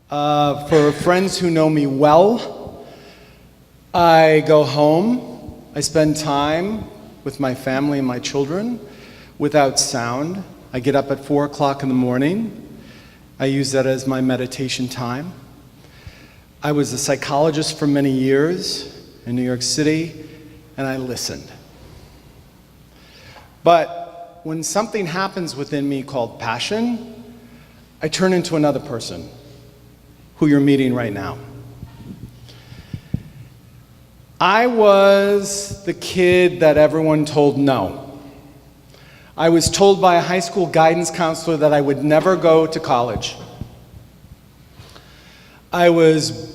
For friends who know me well, I go home, I spend time with my family and my children without sound. I get up at 4 o'clock in the morning. I use that as my meditation time. I was a psychologist for many years in New York City, and I listened. But when something happens within me called passion, I turn into another person, who you're meeting right now. I was the kid that everyone told no. I was told by a high school guidance counselor that I would never go to college. I was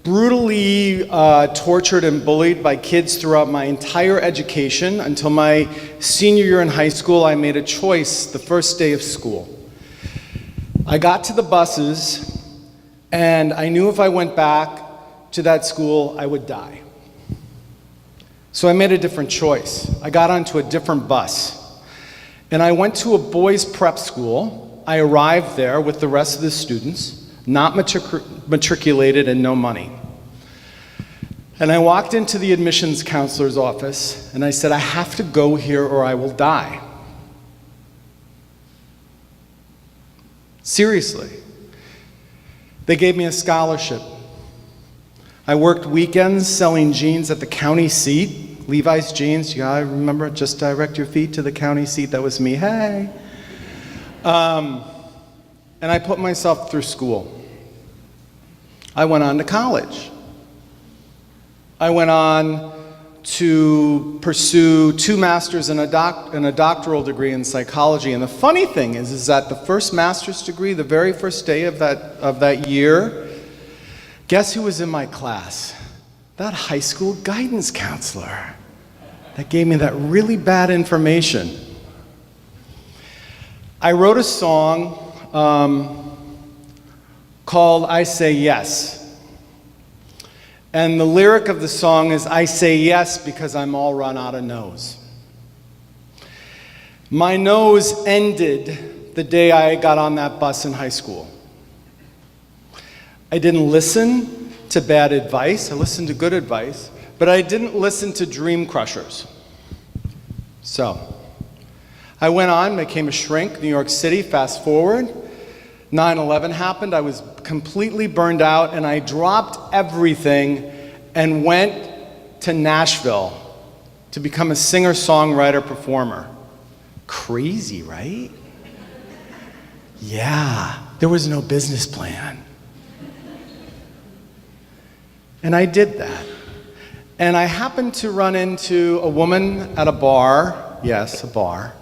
brutally tortured and bullied by kids throughout my entire education. Until my senior year in high school, I made a choice the first day of school. I got to the buses, and I knew if I went back to that school, I would die. So I made a different choice. I got onto a different bus, and I went to a boys' prep school. I arrived there with the rest of the students, not matriculated and no money. And I walked into the admissions counselor's office, and I said, I have to go here or I will die. Seriously. They gave me a scholarship. I worked weekends selling jeans at the county seat, Levi's jeans. You gotta remember, just direct your feet to the county seat. That was me, hey. And I put myself through school. I went on to college. I went on to pursue 2 masters and a doctoral degree in psychology. And the funny thing is that the first master's degree, the very first day of that year, guess who was in my class? That high school guidance counselor that gave me that really bad information. I wrote a song called I Say Yes. And the lyric of the song is, I say yes because I'm all run out of nose. My nose ended the day I got on that bus in high school. I didn't listen to bad advice. I listened to good advice, but I didn't listen to dream crushers. So I went on, became a shrink, New York City, fast forward. 9/11 happened, I was completely burned out, and I dropped everything and went to Nashville to become a singer-songwriter performer. Crazy, right? Yeah, there was no business plan. And I did that. And I happened to run into a woman at a bar, yes, a bar,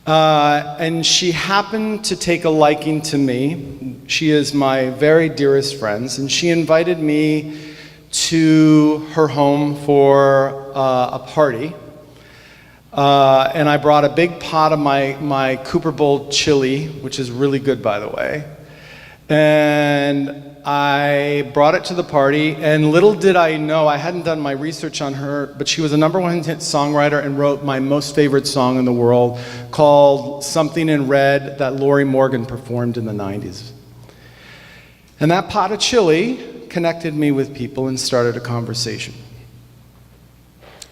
and she happened to take a liking to me. She is my very dearest friend, and she invited me to her home for a party. And I brought a big pot of my Cooper Bowl chili, which is really good, by the way. And I brought it to the party, and little did I know, I hadn't done my research on her, but she was a #1 hit songwriter and wrote my most favorite song in the world called Something in Red that Lori Morgan performed in the 90s. And that pot of chili connected me with people and started a conversation.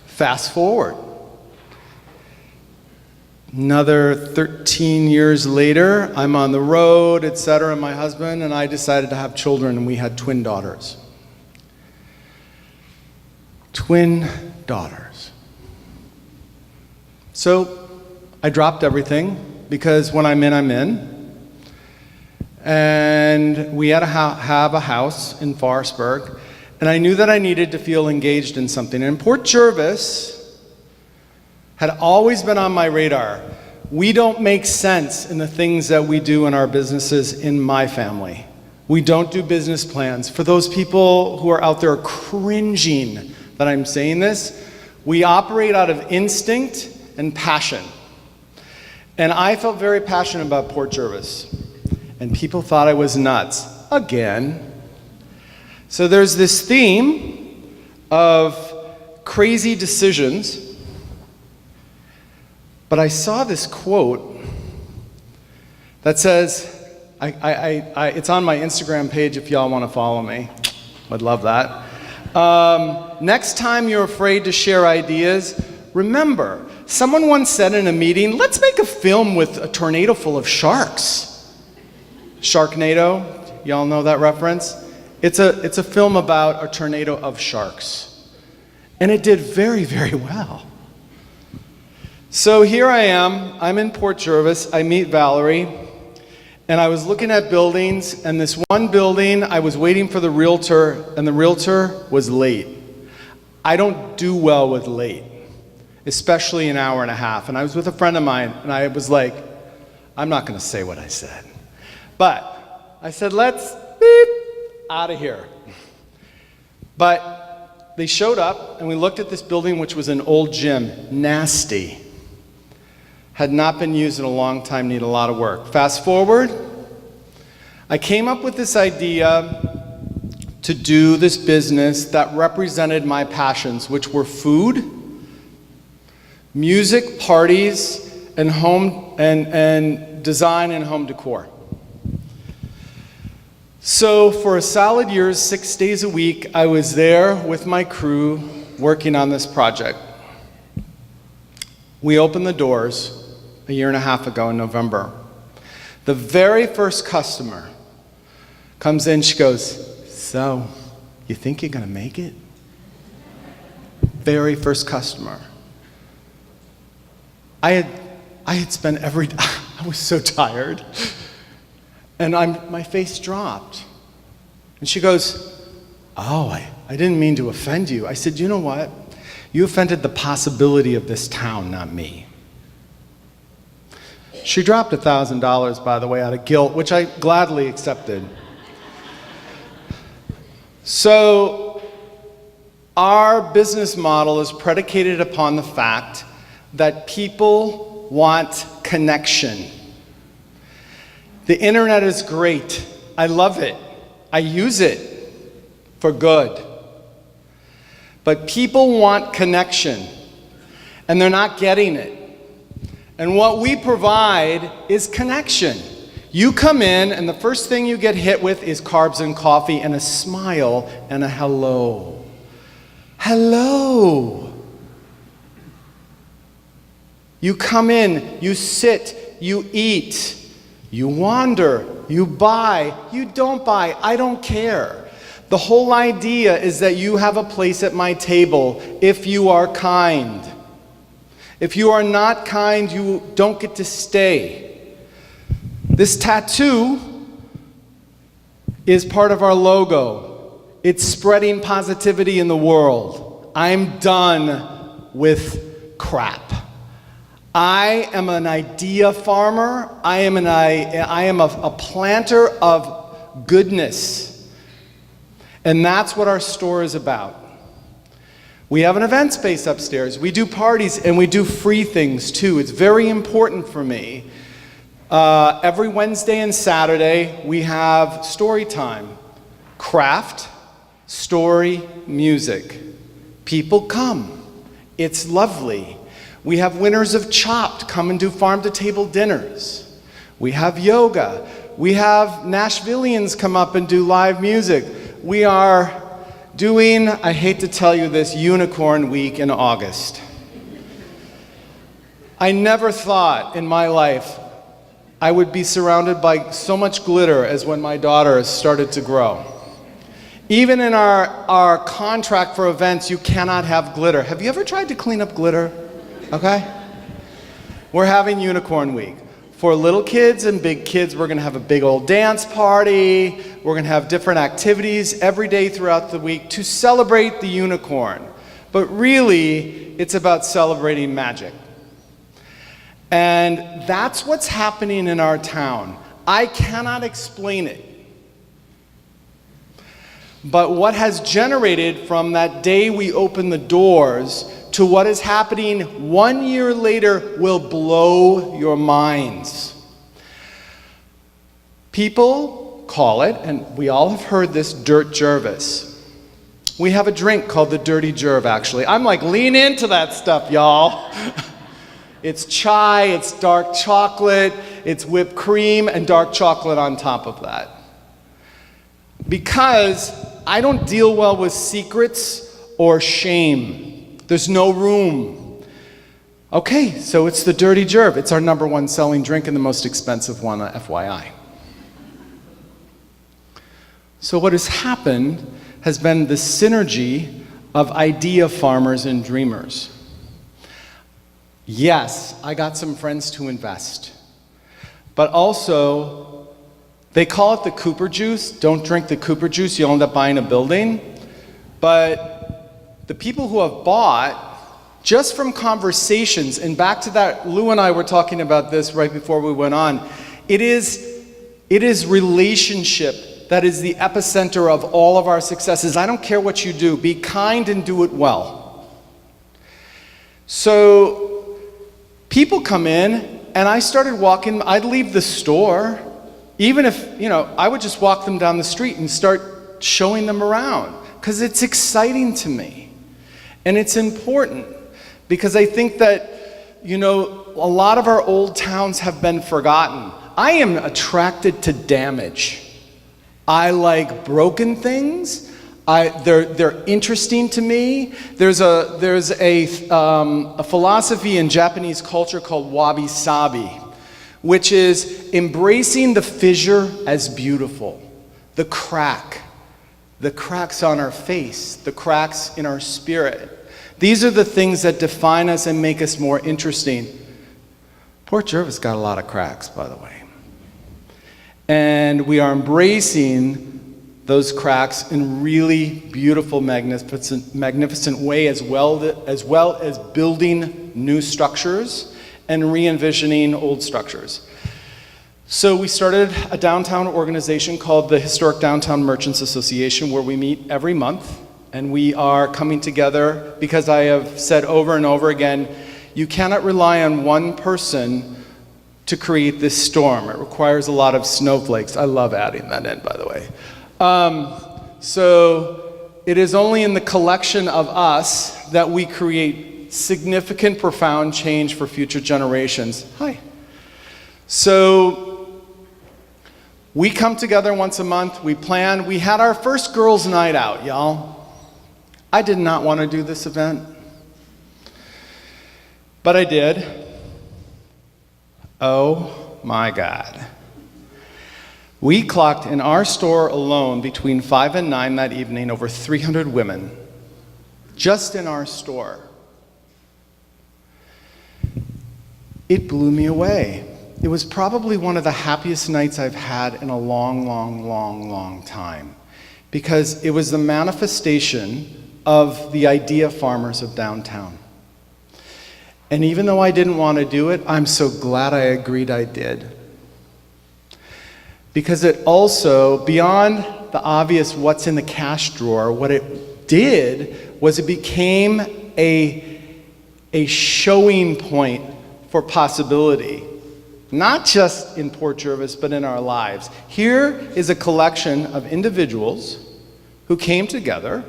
Fast forward. Another 13 years later, I'm on the road, etc., and my husband and I decided to have children, and we had twin daughters. Twin daughters. So I dropped everything, because when I'm in. And we had to have a house in Forestburg, and I knew that I needed to feel engaged in something. And Port Jervis had always been on my radar. We don't make sense in the things that we do in our businesses in my family. We don't do business plans. For those people who are out there cringing that I'm saying this, we operate out of instinct and passion. And I felt very passionate about Port Jervis. And people thought I was nuts, again. So there's this theme of crazy decisions. But I saw this quote that says, It's on my Instagram page if y'all want to follow me. Would love that. Next time you're afraid to share ideas, remember, someone once said in a meeting, let's make a film with a tornado full of sharks. Sharknado, y'all know that reference? It's a film about a tornado of sharks. And it did very, very well. So here I am, I'm in Port Jervis, I meet Valerie, and I was looking at buildings, and this one building, I was waiting for the realtor, and the realtor was late. I don't do well with late, especially an hour and a half. And I was with a friend of mine, and I was like, I'm not gonna say what I said. But I said, let's beep, out of here. But they showed up, and we looked at this building, which was an old gym, nasty. Had not been used in a long time, needed a lot of work. Fast forward, I came up with this idea to do this business that represented my passions, which were food, music, parties, and home and design and home decor. So for a solid year, 6 days a week, I was there with my crew working on this project. We opened the doors a year and a half ago in November. The very first customer comes in, she goes, so, you think you're gonna make it? Very first customer. I had spent every day, I was so tired. And my face dropped. And she goes, oh, I didn't mean to offend you. I said, you know what? You offended the possibility of this town, not me. She dropped $1,000, by the way, out of guilt, which I gladly accepted. So, our business model is predicated upon the fact that people want connection. The internet is great. I love it. I use it for good. But people want connection, and they're not getting it. And what we provide is connection. You come in, and the first thing you get hit with is carbs and coffee and a smile and a hello. Hello. You come in, you sit, you eat. You wander, you buy, you don't buy, I don't care. The whole idea is that you have a place at my table if you are kind. If you are not kind, you don't get to stay. This tattoo is part of our logo. It's spreading positivity in the world. I'm done with crap. I am an idea farmer. I am a planter of goodness. And that's what our store is about. We have an event space upstairs. We do parties and we do free things too. It's very important for me. Every Wednesday and Saturday we have story time. Craft, story, music. People come. It's lovely. We have winners of Chopped come and do farm-to-table dinners. We have yoga. We have Nashvillians come up and do live music. We are doing, I hate to tell you this, Unicorn Week in August. I never thought in my life I would be surrounded by so much glitter as when my daughter started to grow. Even in our contract for events, you cannot have glitter. Have you ever tried to clean up glitter? Okay? We're having Unicorn Week. For little kids and big kids, we're going to have a big old dance party. We're going to have different activities every day throughout the week to celebrate the unicorn. But really, it's about celebrating magic. And that's what's happening in our town. I cannot explain it. But what has generated from that day we opened the doors to what is happening 1 year later will blow your minds. People call it, and we all have heard this, Dirt Jervis. We have a drink called the Dirty Jerv, actually. I'm like, lean into that stuff, y'all. It's chai, it's dark chocolate, it's whipped cream and dark chocolate on top of that. Because I don't deal well with secrets or shame. There's no room. Okay, so it's the Dirty Jerv. It's our #1 selling drink and the most expensive one, FYI. So what has happened has been the synergy of idea farmers and dreamers. Yes, I got some friends to invest, but also they call it the Cooper juice. Don't drink the Cooper juice, you'll end up buying a building. But the people who have bought, just from conversations, and back to that, Lou and I were talking about this right before we went on, it is relationship that is the epicenter of all of our successes. I don't care what you do, be kind and do it well. So people come in, and I started walking, I'd leave the store, even if, I would just walk them down the street and start showing them around, because it's exciting to me. And it's important, because I think that, a lot of our old towns have been forgotten. I am attracted to damage. I like broken things. They're interesting to me. There's a philosophy in Japanese culture called wabi-sabi, which is embracing the fissure as beautiful. The cracks on our face, the cracks in our spirit. These are the things that define us and make us more interesting. Port Jervis got a lot of cracks, by the way. And we are embracing those cracks in really beautiful, magnificent way, as well as building new structures and re-envisioning old structures. So we started a downtown organization called the Historic Downtown Merchants Association, where we meet every month, and we are coming together because I have said over and over again, you cannot rely on one person to create this storm. It requires a lot of snowflakes. I love adding that in, by the way. So it is only in the collection of us that we create significant, profound change for future generations. Hi. So we come together once a month, we plan. We had our first girls' night out, y'all. I did not want to do this event, but I did. Oh my God. We clocked in our store alone between 5 and 9 that evening over 300 women, just in our store. It blew me away. It was probably one of the happiest nights I've had in a long, long, long, long time, because it was the manifestation of the idea farmers of downtown. And even though I didn't want to do it, I'm so glad I agreed I did. Because it also, beyond the obvious what's in the cash drawer, what it did was it became a showing point for possibility. Not just in Port Jervis, but in our lives. Here is a collection of individuals who came together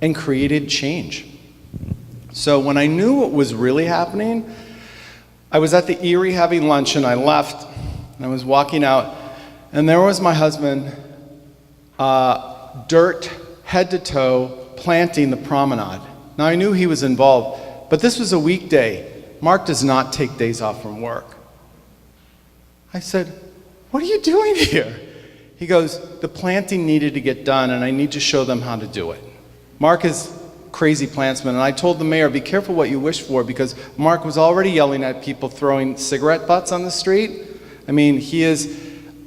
and created change. So when I knew what was really happening, I was at the Erie having lunch, and I left, and I was walking out, and there was my husband, dirt, head to toe, planting the promenade. Now I knew he was involved, but this was a weekday. Mark does not take days off from work. I said, "What are you doing here?" He goes, "The planting needed to get done, and I need to show them how to do it." Mark is crazy plantsman, and I told the mayor, be careful what you wish for, because Mark was already yelling at people throwing cigarette butts on the street. I mean, he is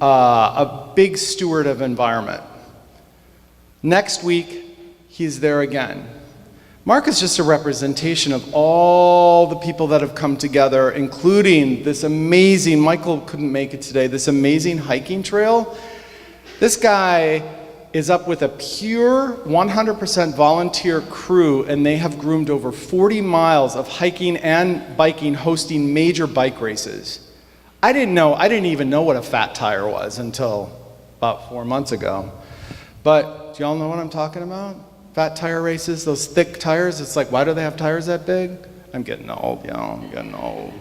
a big steward of environment. Next week, he's there again. Mark is just a representation of all the people that have come together, including this amazing, Michael couldn't make it today, this amazing hiking trail. This guy is up with a pure 100% volunteer crew, and they have groomed over 40 miles of hiking and biking, hosting major bike races. I didn't even know what a fat tire was until about 4 months ago. But do y'all know what I'm talking about? Fat tire races, those thick tires. It's like, why do they have tires that big? I'm getting old, y'all, I'm getting old.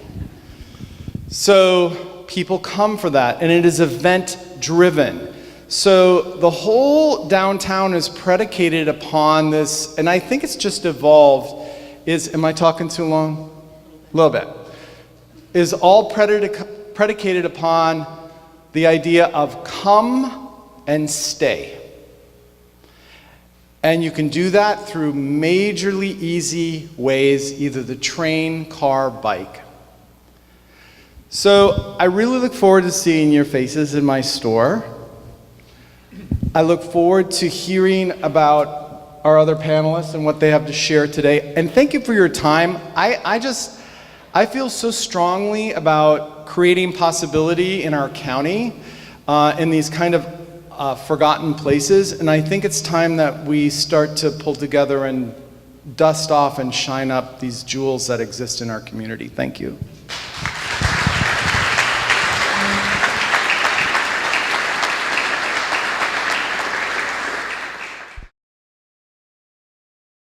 So people come for that, and it is event driven. So the whole downtown is predicated upon this, and I think it's just evolved, am I talking too long? A little bit. Is all predicated upon the idea of come and stay. And you can do that through majorly easy ways, either the train, car, bike. So I really look forward to seeing your faces in my store. I look forward to hearing about our other panelists and what they have to share today. And thank you for your time. I feel so strongly about creating possibility in our county in these kind of forgotten places, and I think it's time that we start to pull together and dust off and shine up these jewels that exist in our community. Thank you.